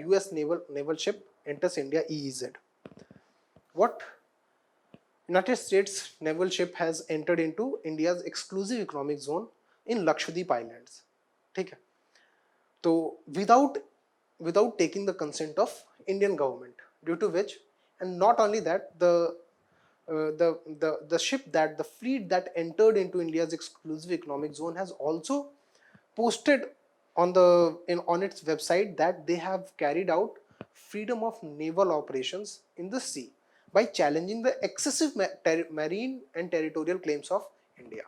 US naval ship enters India EEZ. What? United States naval ship has entered into India's exclusive economic zone in Lakshadweep Islands. ठीक है? तो without taking the consent of Indian government, due to which, and not only that, the fleet that entered into India's exclusive economic zone has also posted on its website that they have carried out freedom of naval operations in the sea by challenging the excessive marine and territorial claims of India,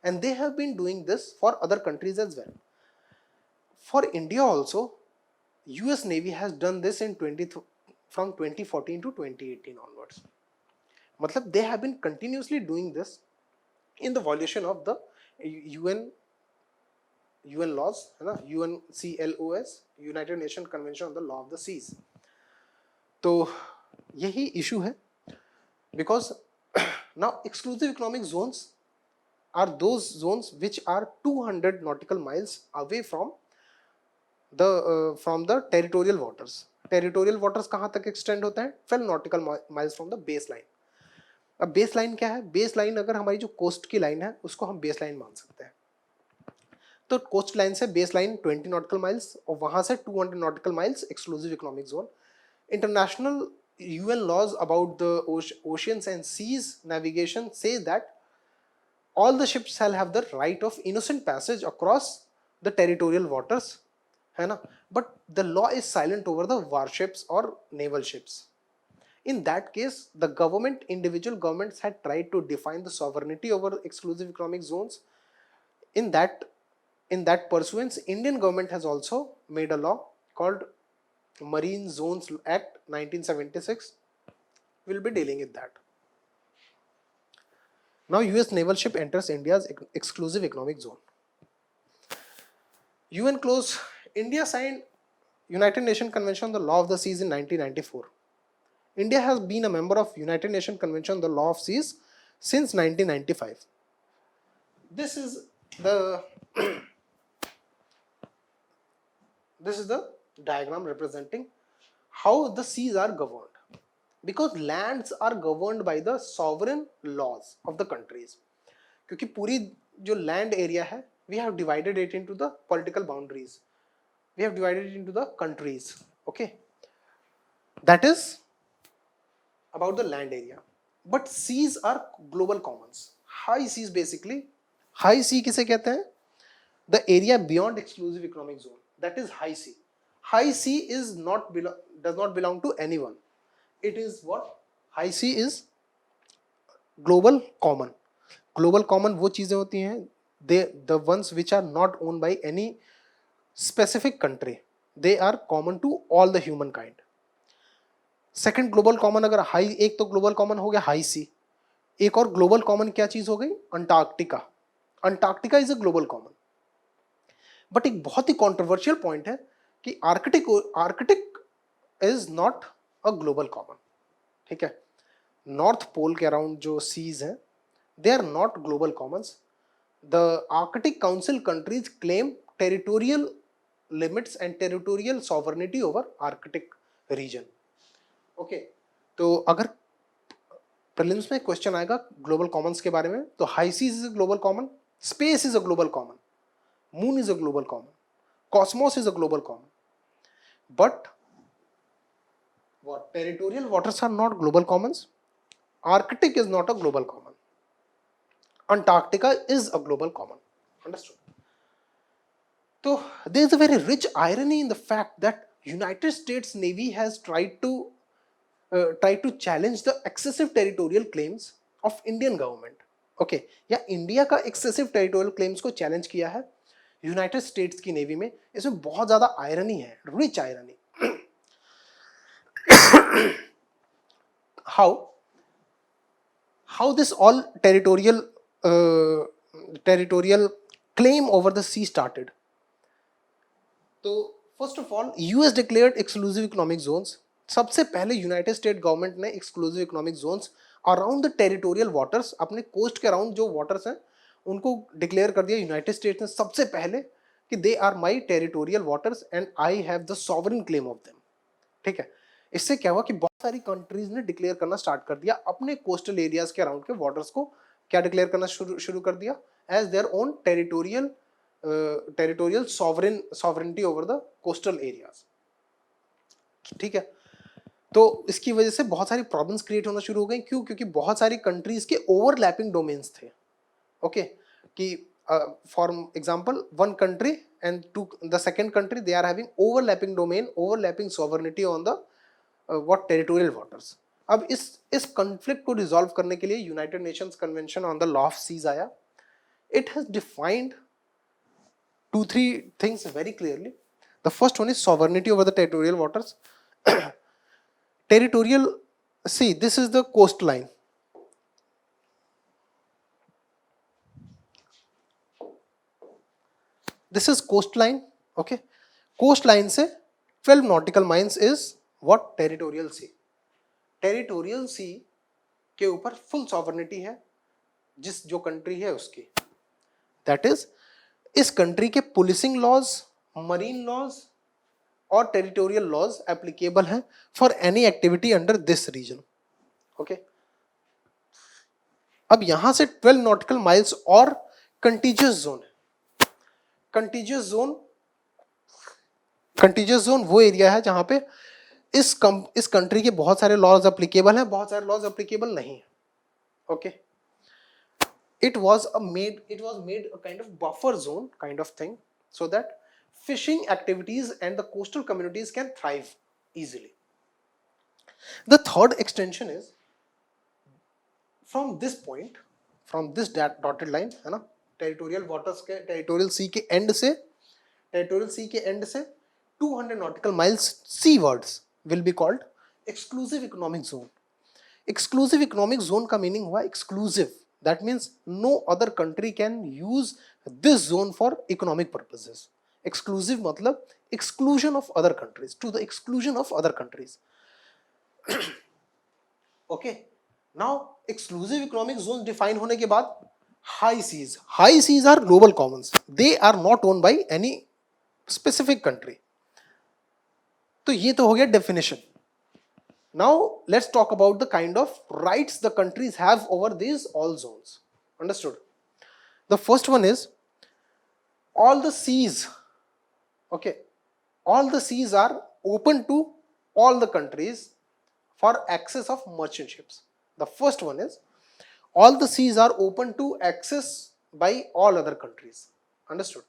and they have been doing this for other countries as well. For India also, US Navy has done this from 2014 to 2018 onwards. मतलब they have been continuously doing this in the violation of the UN laws, है ना, UNCLOS, United Nations Convention on the Law of the Seas. तो यही issue है, because now exclusive economic zones are those zones which are 200 nautical miles away from the territorial waters. Territorial waters कहाँ तक extend होते हैं? 12 nautical miles from the baseline. अब base line क्या है? बेस लाइन अगर हमारी जो कोस्ट की लाइन है उसको हम बेस लाइन मान सकते हैं. तो कोस्ट लाइन से बेस लाइन 20 नॉटिकल माइल्स और वहां से 200 nautical miles exclusive economic zone. International UN laws about the oceans and seas navigation say that all the ships shall have the right of innocent passage across the territorial waters, है ना? But the law is silent over the warships or naval ships. In that case, the individual governments had tried to define the sovereignty over exclusive economic zones. In that pursuance, Indian government has also made a law called Maritime Zones Act 1976. We'll be dealing with that. Now, US naval ship enters India's exclusive economic zone. UNCLOS, India signed United Nations Convention on the Law of the Seas in 1994. India has been a member of United Nations Convention on the Law of Seas since 1995. This is the diagram representing how the seas are governed, because lands are governed by the sovereign laws of the countries. क्योंकि पूरी जो land area है, we have divided it into the political boundaries. We have divided it into the countries. Okay, that is about the land area. But seas are global commons. High seas basically. High sea किसे कहते हैं? The area beyond exclusive economic zone. That is high sea. High sea does not belong to anyone. It is what? High sea is global common. Global common वो चीजें होती हैं, the ones which are not owned by any specific country. They are common to all the humankind. Second global common, अगर high, एक तो global common हो गया high सी, एक और ग्लोबल कॉमन क्या चीज हो गई? Antarctica. Antarctica is a global common. But एक बहुत ही कॉन्ट्रोवर्शियल पॉइंट है कि Arctic is not a global common. ठीक है, नॉर्थ पोल के अराउंड जो सीज हैं, they are not global commons. The Arctic council countries claim territorial limits and territorial sovereignty over Arctic region. Okay, तो अगर prelims में क्वेश्चन आएगा global Commons के बारे में, तो high seas is a global common, space is a global common, moon is a global common, cosmos is a global common, but what territorial waters are not global commons. Arctic is not a global common. Antarctica is a global common. Understood? So there is a very rich irony in the fact that United States Navy has tried to challenge the excessive territorial claims of Indian government. Okay, या India का excessive territorial claims को challenge किया है United states की navy में. इसमें बहुत ज्यादा आयरनी है, rich irony. how this all territorial claim over the sea started. तो first of all, US declared exclusive economic zones. सबसे पहले यूनाइटेड स्टेट गवर्नमेंट ने exclusive economic zones around the territorial waters, अपने कोस्ट के around जो waters हैं उनको declare कर दिया यूनाइटेड स्टेट्स ने सबसे पहले कि they are my territorial waters and I have the sovereign claim of them. ठीक है, इससे क्या हुआ कि बहुत सारी कंट्रीज ने डिक्लेयर करना स्टार्ट कर दिया अपने कोस्टल एरियाज के अराउंड के वाटर्स को, क्या डिक्लेयर करना शुरू कर दिया, as their own territorial sovereignty over the coastal areas. ठीक है, तो इसकी वजह से बहुत सारी प्रॉब्लम्स क्रिएट होना शुरू हो गई। क्यों? क्योंकि बहुत सारी कंट्रीज के ओवरलैपिंग डोमेन्स थे। ओके, कि for example one country and to the second country, they are having overlapping domain, overlapping sovereignty on the what territorial waters. अब इस कॉन्फ्लिक्ट को रिजॉल्व करने के लिए United Nations convention on the law of seas आया। It has defined 2-3 things very clearly. The first one is sovereignty over the territorial waters. Territorial, see, this is the coastline. This is coastline. Okay, coastline से 12 nautical miles is what? Territorial sea. Territorial sea के ऊपर full sovereignty है जिस जो country है उसकी। That is, इस country के पुलिसिंग लॉज, मरीन लॉज और टेरिटोरियल लॉज एप्लीकेबल हैं for any activity under this region. Okay, अब यहां से 12 नॉटिकल माइल्स और कंटीजियस जोन है। कंटीजियस जोन वो एरिया है जहां पे इस कंट्री के बहुत सारे लॉज एप्लीकेबल हैं, बहुत सारे लॉज एप्लीकेबल नहीं है। Okay, it was made a kind of buffer zone kind of thing, so that fishing activities and the coastal communities can thrive easily. The third extension is from this point, from this dotted line है ना, territorial waters के territorial sea के end से 200 nautical miles seawards will be called exclusive economic zone. Exclusive economic zone का meaning हुआ exclusive. That means no other country can use this zone for economic purposes. Exclusive मतलब exclusion of other countries, to the exclusion of other countries. Okay, now exclusive economic zones define होने के बाद high seas are global commons. They are not owned by any specific country. तो ये तो हो गया definition. Now let's talk about the kind of rights the countries have over these all zones. Understood? The first one is all the seas. Okay, all the seas are open to all the countries for access of merchant ships. The first one is all the seas are open to access by all other countries. Understood?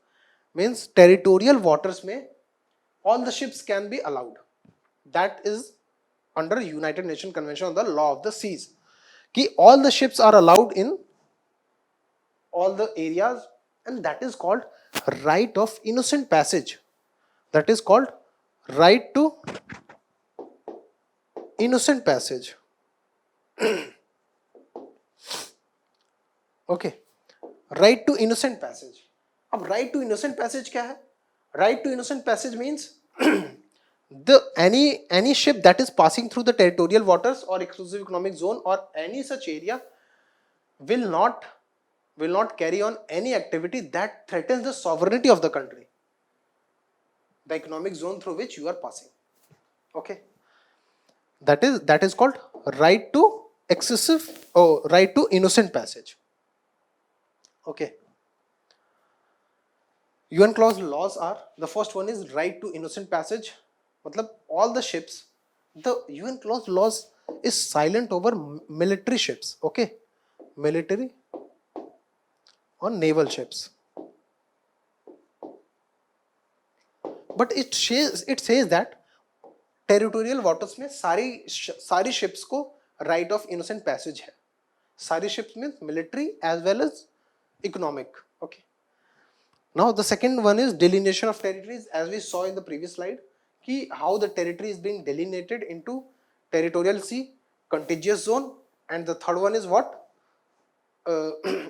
Means territorial waters में all the ships can be allowed. That is under United Nations Convention on the Law of the Seas, कि all the ships are allowed in all the areas, and that is called right of innocent passage. That is called right to innocent passage. Okay, right to innocent passage. अब right to innocent passage क्या है? Right to innocent passage means any ship that is passing through the territorial waters or exclusive economic zone or any such area will not carry on any activity that threatens the sovereignty of the country, the economic zone through which you are passing. Okay, that is called right to right to innocent passage. Okay, UNCLOS laws are, the first one is right to innocent passage. मतलब all the ships, the UNCLOS laws is silent over military ships. Okay, military or naval ships, but it says that territorial waters में सारी ships को right of innocent passage है. सारी ships means military as well as economic. Okay, now the second one is delineation of territories, as we saw in the previous slide, कि how the territory is being delineated into territorial sea, contiguous zone, and the third one is what?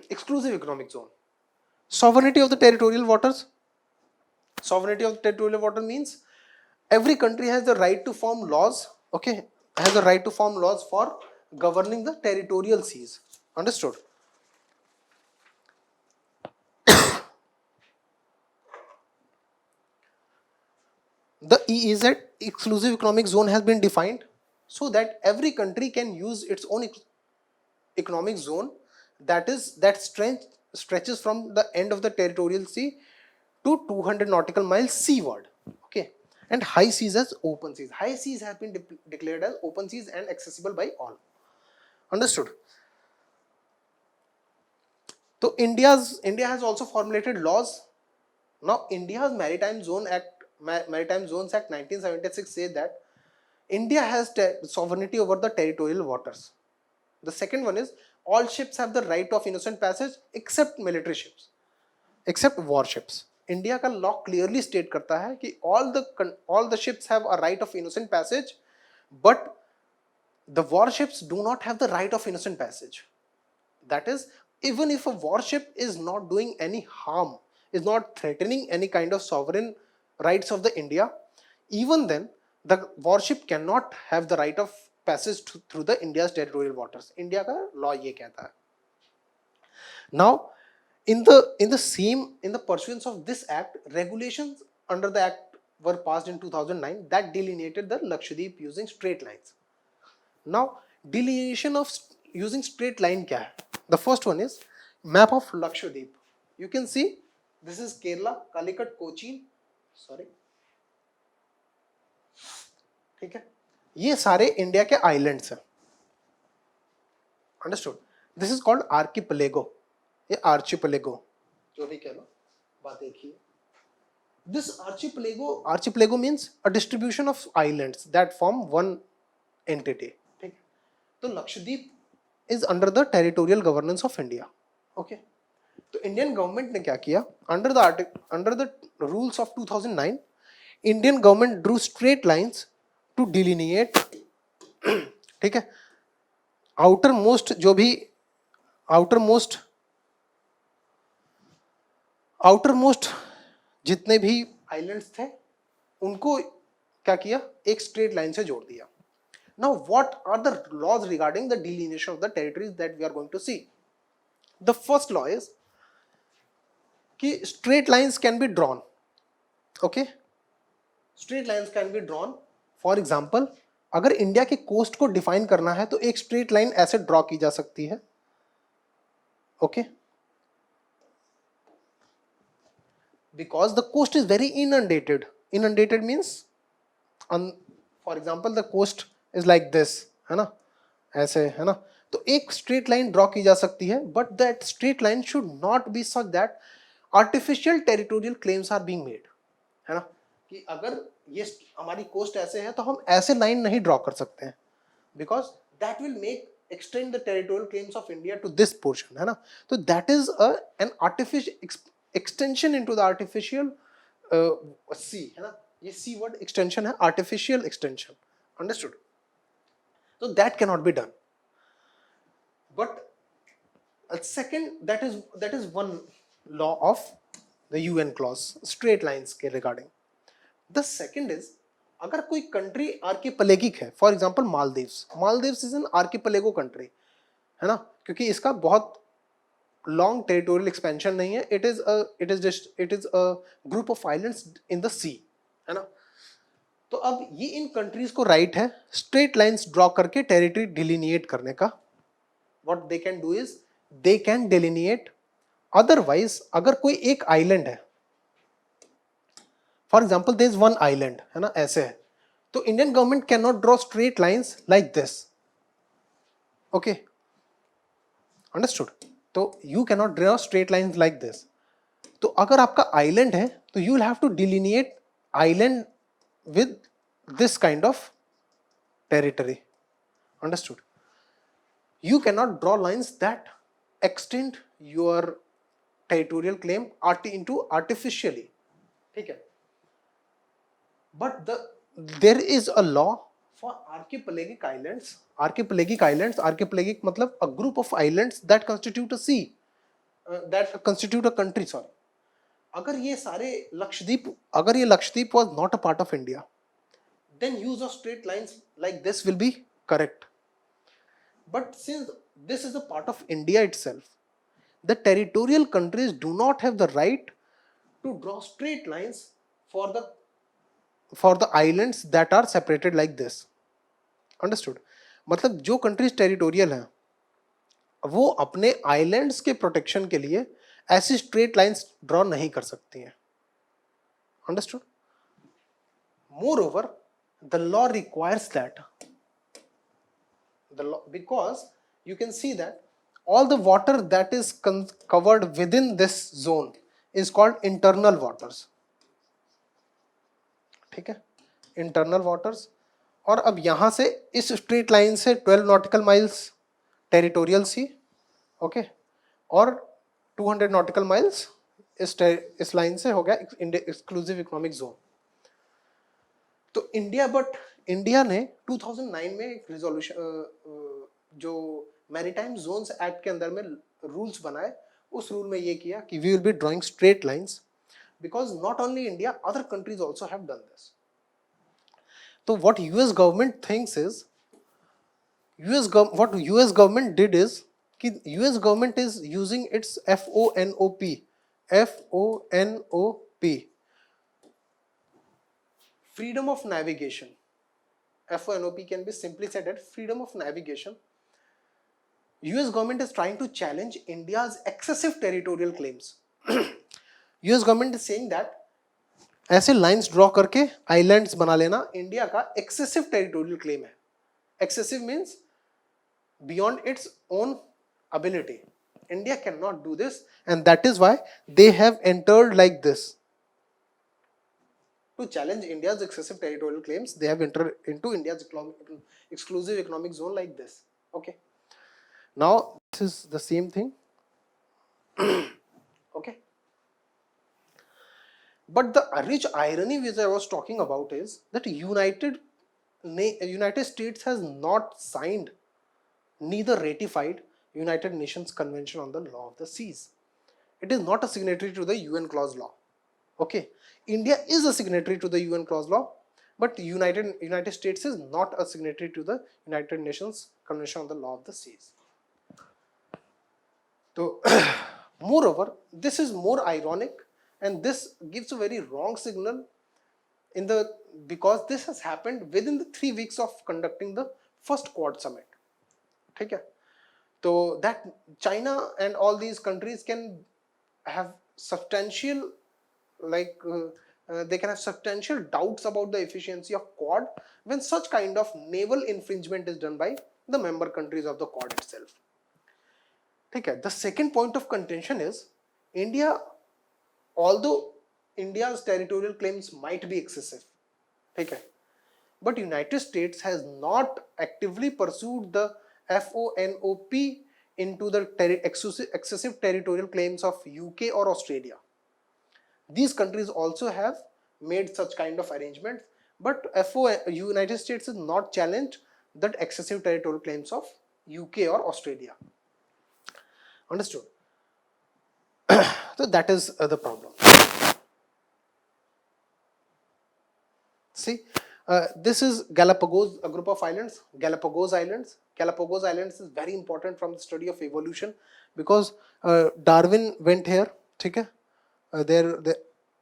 Exclusive economic zone. Sovereignty of the territorial waters. Sovereignty of the territorial water means every country has the right to form laws. Okay, has the right to form laws for governing the territorial seas. Understood? The EEZ, exclusive economic zone, has been defined so that every country can use its own economic zone, that stretches from the end of the territorial sea to 200 nautical miles seaward. Okay, and high seas as open seas. High seas have been declared as open seas and accessible by all. Understood? So India has also formulated laws. Now India's Maritime Zones Act 1976 says that India has sovereignty over the territorial waters. The second one is all ships have the right of innocent passage except military ships, except warships. India का law clearly state करता है कि all the ships have a right of innocent passage, but the warships do not have the right of innocent passage. That is, even if a warship is not doing any harm, is not threatening any kind of sovereign rights of the India, even then the warship cannot have the right of passage through the India's territorial waters. India का law ये कहता है. Now, in the pursuance of this act, regulations under the act were passed in 2009 that delineated the Lakshadweep using straight lines. Now, delineation of using straight line क्या है? The first one is map of Lakshadweep. You can see this is Kerala, Calicut, Cochin. Sorry. ठीक है, ये सारे India के islands हैं. Understood? This is called archipelago. ये आर्चिपेलेगो जो भी कह लो, बात एक ही है. This archipelago means a distribution of islands that form one entity. ठीक है, तो Lakshadweep is under the territorial governance of India. Okay, तो इंडियन गवर्नमेंट ने क्या किया? under the rules of 2009, Indian government drew straight lines to delineate. ठीक है, outermost जितने भी आइलैंड्स थे उनको क्या किया? एक स्ट्रेट लाइन से जोड़ दिया. Now, what are the laws regarding the delineation of the territories that we are going to see? The first law is कि straight lines can be drawn. Okay, straight lines can be drawn. For example, अगर India के coast को define करना है तो एक straight line ऐसे draw की जा सकती है. Okay, because the coast is very inundated. Inundated means, for example, the coast is like this, है ना, ऐसे, है ना. तो एक स्ट्रेट लाइन ड्रॉ की जा सकती है, but that straight line should not be such that artificial territorial claims are being made, है ना, कि अगर ये हमारी कोस्ट ऐसे है तो हम ऐसे लाइन नहीं ड्रॉ कर सकते हैं, because that will make extend the territorial claims of India to this portion, है ना. तो that is an artificial extension into the artificial sea, है ना. ये sea word extension है, artificial extension. Understood? So that cannot be done. But second, that is one law of the UNCLOS, straight lines के regarding. The second is, अगर कोई country archipelagic है, for example Maldives is an archipelago country, है ना, क्योंकि इसका बहुत long territorial expansion नहीं है. It is a group of islands in the sea, है ना. तो अब ये इन countries को right है straight lines draw करके territory delineate करने का. What they can do is they can delineate. Otherwise, अगर कोई एक island है, for example there is one island, है ना, ऐसे है, तो Indian government cannot draw straight lines like this. Okay, understood? तो you cannot draw straight lines like this. तो अगर आपका island है तो you will have to delineate island with this kind of territory. Understood? You cannot draw lines that extend your territorial claim into artificially. ठीक है, but there is a law for archipelagic islands. Archipelagic मतलब a group of islands that constitute a sea, that constitute a country. Sorry, अगर ये Lakshadweep was not a part of India, then use of straight lines like this will be correct. But since this is a part of India itself, the territorial countries do not have the right to draw straight lines for the for the islands that are separated like this. Understood? मतलब जो countries territorial हैं वो अपने islands के protection के लिए ऐसी straight lines draw नहीं कर सकती हैं. Understood? Moreover, the law requires that the law, because you can see that all the water that is covered within this zone is called internal waters. ठीक है, इंटरनल वाटर्स. और अब यहां से इस स्ट्रेट लाइन से 12 नॉटिकल माइल्स टेरिटोरियल सी, okay, और 200 nautical miles इस लाइन से हो गया एक्सक्लूसिव इकोनॉमिक जोन. तो इंडिया ने 2009 में एक रिजोल्यूशन जो मैरीटाइम जोन्स एक्ट के अंदर में रूल्स बनाए, उस रूल में ये किया कि we will be drawing straight lines because not only India, other countries also have done this. So what US government thinks is, what US government did is, कि US government is using its FONOP, freedom of navigation. FONOP can be simply said as freedom of navigation. US government is trying to challenge India's excessive territorial claims. US government is saying that ऐसे lines draw करके islands बना लेना India का excessive territorial claim है. Excessive means beyond its own ability. India cannot do this, and that is why they have entered like this. To challenge India's excessive territorial claims, they have entered into India's exclusive economic zone like this. Okay. Now this is the same thing. Okay. But the rich irony which I was talking about is that United States has not signed, neither ratified United Nations Convention on the Law of the Seas. It is not a signatory to the UNCLOS law. Okay, India is a signatory to the UNCLOS law, but United States is not a signatory to the United Nations Convention on the Law of the Seas. So, moreover, this is more ironic, and this gives a very wrong signal because this has happened within the 3 weeks of conducting the first Quad summit. ठीक है, तो that China and all these countries can have substantial they can have substantial doubts about the efficiency of Quad when such kind of naval infringement is done by the member countries of the Quad itself. ठीक है, the second point of contention is India, although India's territorial claims might be excessive, ठीक है, but United States has not actively pursued the FONOP into the excessive territorial claims of UK or Australia. These countries also have made such kind of arrangements, but United States has not challenged that excessive territorial claims of UK or Australia. Understood? So that is the problem. See, this is Galapagos, a group of islands, Galapagos Islands. Galapagos Islands is very important from the study of evolution because Darwin went here. ठीक है, the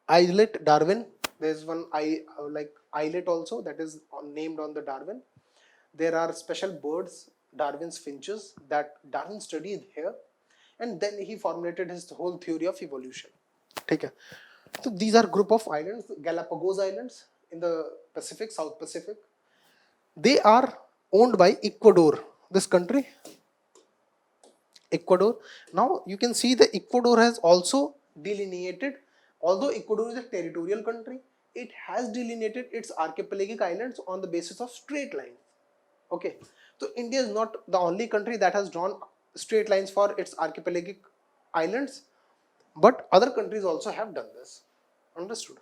islet Darwin. There is one islet also that is named on the Darwin. There are special birds, Darwin's finches, that Darwin studied here, and then he formulated his whole theory of evolution. ठीक है, so these are group of islands, Galapagos Islands in the Pacific, South Pacific. They are owned by Ecuador, this country, Ecuador. Now you can see the Ecuador has also delineated, although Ecuador is a territorial country, it has delineated its archipelagic islands on the basis of straight lines. Okay, so India is not the only country that has drawn straight lines for its archipelagic islands, but other countries also have done this. Understood?